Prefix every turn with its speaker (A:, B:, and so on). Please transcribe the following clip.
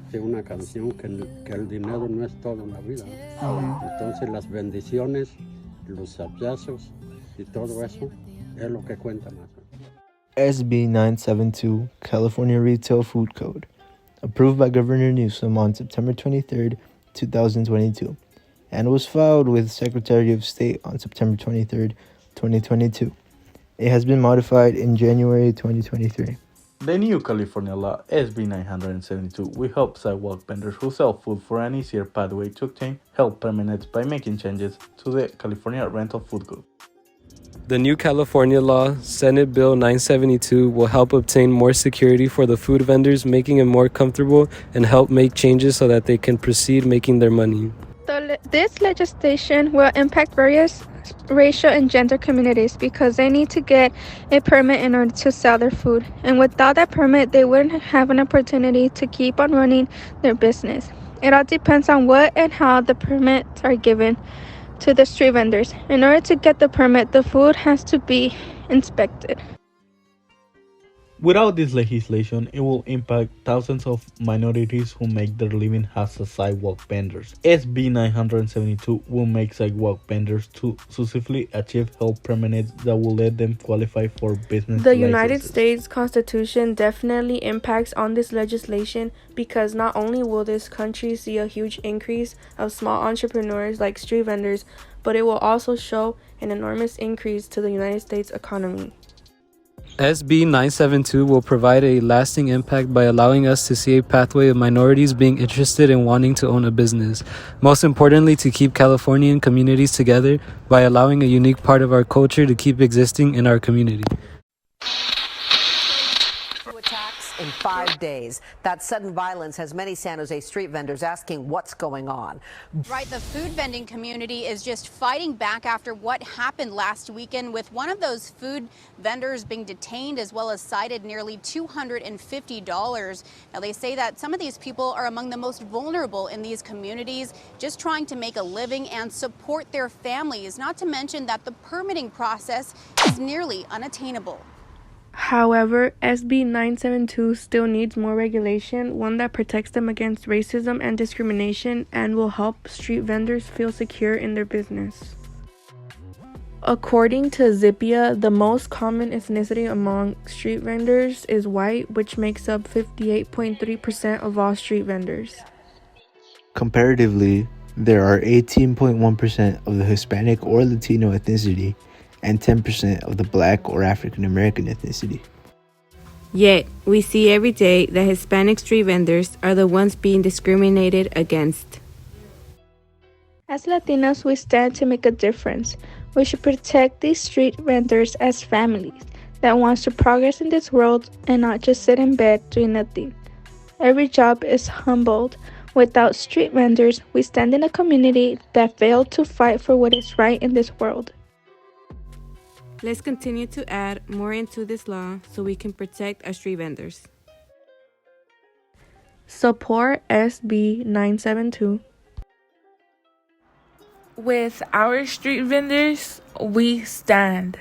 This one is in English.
A: De una canción que el dinero no es todo en la vida. Entonces las bendiciones, los abrazos y todo eso es lo que cuenta más.
B: SB 972, California Retail Food Code, approved by Governor Newsom on September 23, 2022, and was filed with Secretary of State on September 23, 2022. It has been modified in January 2023.
C: The new California law, SB 972, will help sidewalk vendors who sell food for an easier pathway to obtain health permits by making changes to the California Rental Food Code.
D: The new California law, Senate Bill 972, will help obtain more security for the food vendors, making it more comfortable and help make changes so that they can proceed making their money.
E: This legislation will impact various racial and gender communities because they need to get a permit in order to sell their food. And without that permit, they wouldn't have an opportunity to keep on running their business. It all depends on what and how the permits are given to the street vendors. In order to get the permit, the food has to be inspected.
C: Without this legislation, it will impact thousands of minorities who make their living as sidewalk vendors. SB 972 will make sidewalk vendors to successfully achieve health permits that will let them qualify for business
F: The
C: licenses.
F: United States Constitution definitely impacts on this legislation because not only will this country see a huge increase of small entrepreneurs like street vendors, but it will also show an enormous increase to the United States economy.
D: SB 972 will provide a lasting impact by allowing us to see a pathway of minorities being interested in wanting to own a business. Most importantly, to keep Californian communities together by allowing a unique part of our culture to keep existing in our community.
G: Attacks in 5 days. That sudden violence has many San Jose street vendors asking what's going on.
H: Right, the food vending community is just fighting back after what happened last weekend with one of those food vendors being detained as well as cited nearly $250. Now they say that some of these people are among the most vulnerable in these communities, just trying to make a living and support their families, not to mention that the permitting process is nearly unattainable.
F: However, SB 972 still needs more regulation, one that protects them against racism and discrimination and will help street vendors feel secure in their business. According to Zippia, the most common ethnicity among street vendors is white, which makes up 58.3% of all street vendors.
B: Comparatively, there are 18.1% of the Hispanic or Latino ethnicity and 10% of the Black or African American ethnicity.
I: Yet, we see every day that Hispanic street vendors are the ones being discriminated against.
E: As Latinos, we stand to make a difference. We should protect these street vendors as families that wants to progress in this world and not just sit in bed doing nothing. Every job is humbled. Without street vendors, we stand in a community that failed to fight for what is right in this world.
I: Let's continue to add more into this law so we can protect our street vendors.
F: Support SB 972.
J: With our street vendors, we stand.